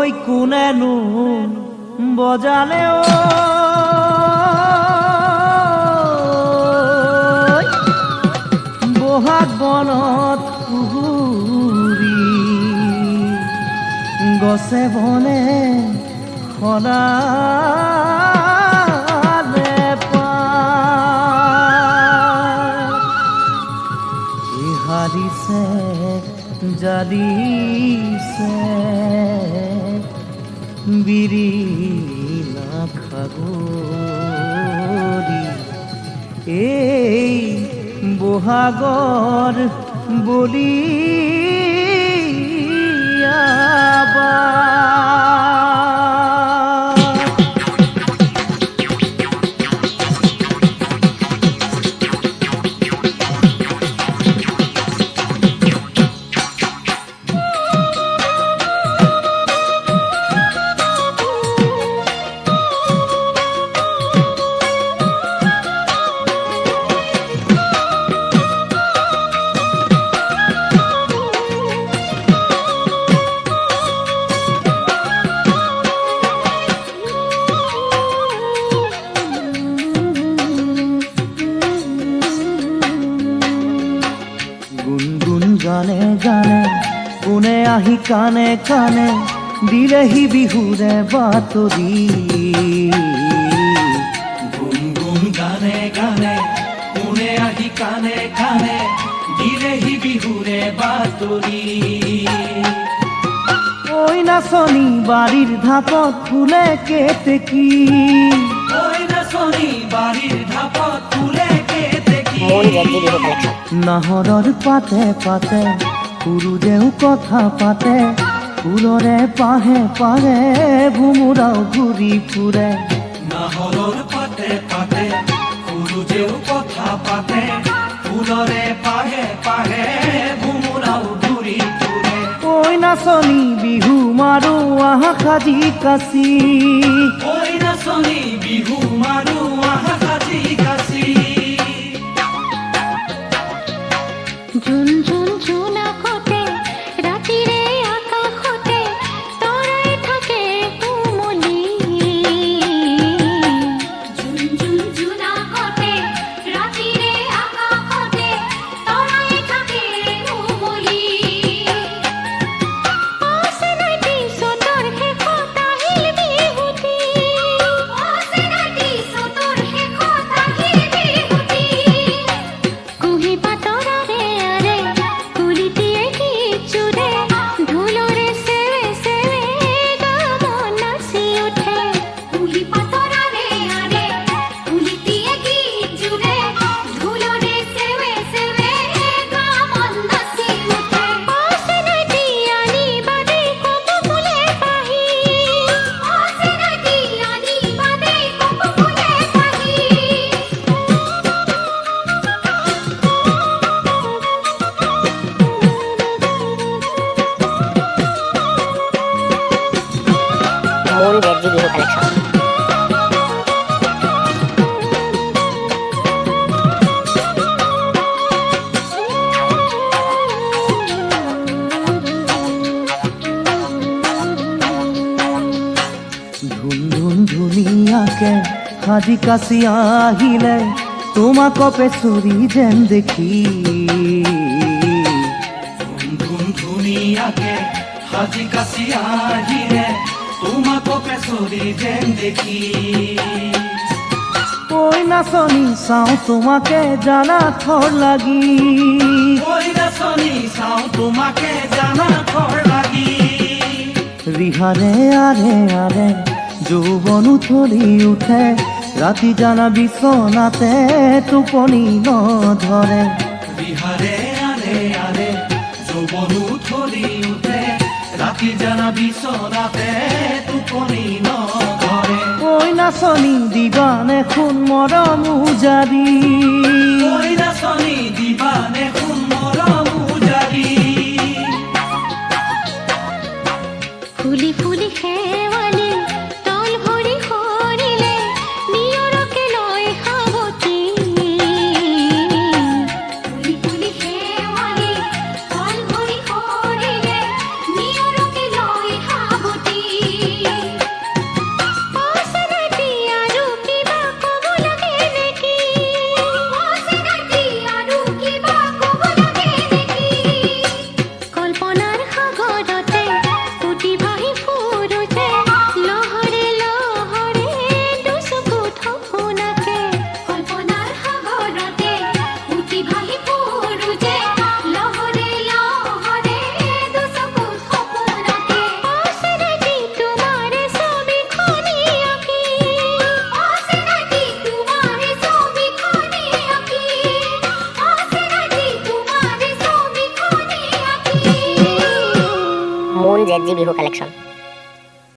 ঐ কোনেনো বজালে বহাগ বনত পুহুৰী গছে বনে সদালে হাৰিছে জালিছে বিৰিলা খাগৰি এই বহাগৰ বলিয়াবা গানে গানে কোনে আহি কানে কানে দিলেহি বিহুৰে বাতৰি গুণ গুণ গানে গানে কোনে আহি কানে কানে দিলেহি বিহুৰে বাতৰি ঐ নাচনী বাৰীৰ ঢাপত ফুলে কেতেকী ঐ নাচনী বাৰীৰ ঢাপত ফুলে কেতেকী নাহৰৰ পাতে পাতে সৰুদেও কথা পাতে ফুলৰে পাহে পাহে ভোমোৰাও ঘূৰি ফুৰে নাহৰৰ পাতে পাতে সৰুদেও কথা পাতে ফুলৰে পাহে পাহে ভোমোৰাও ঘূৰি ফুৰে ঐ নাচনী বিহু মাৰো আহা সাজি কাচি ঐ নাচনী বিহু মাৰো আহা সাজি কাচি জুন জুন জোনাকতে ৰাতিৰে আকাশতে তৰাই থাকে কোমলি জুন জুন জোনাকতে ৰাতিৰে আকাশতে তৰাই থাকে কোমলি অচিনাকি চতৰ শেষত আহিল বিহুটি অচিনাকি চতৰ শেষত আহিল বিহুটি কুহি পাতৰাৰে কুলিটিয়ে গীত ঢোলৰে চেৱে চেৱে গামন নাচি উঠে কুলি পাতৰাৰে আৰে কুলিটিয়ে গীত জুৰে ঢোলৰে চেৱে চেৱে গামন নাচি উঠে অচিনাকি আনি বাদে কপৌ ফুলে পাহি অচিনাকি আনি বাদে কপৌ ফুলে পাহি মন জেজি বিহু কালেকশন ধুন ধুন ধুনীয়াকে সাজি কাচি আহিলে তোমাক পেচুৰি যেন দেখি ধুন ধুনীয়াকে সাজি কাচি আহিলে তোমাক পেচৰি যেন দেখি ঐ নাচনী চাওঁ তোমাকে জানা থৰ লাগি ঐ নাচনী চাওঁ তোমাকে জানা থৰ লাগি ৰিহাৰে আৰে আৰে যৌৱন উঠলি উঠে ৰাতি জানা বিচনাতে টোপনি নধৰে বিহাৰে আৰে আৰে যৌৱন উঠলি উঠে ৰাতি জানা বিচনাতে টোপনি নধৰে ঐ নাচনী দিবানে সোণ মৰম উজাৰি ঐ নাচনী দিবানে সোণ মৰম উজাৰি ফুলি ফুলি শেৱালি তল ভৰি সৰিলে নিয়ৰকে লৈ সাৱটি ফুলি ফুলি শেৱালি তল ভৰি সৰিলে নিয়ৰকে লৈ সাৱটি মুন জেডজি বিহু কালেকশ্যন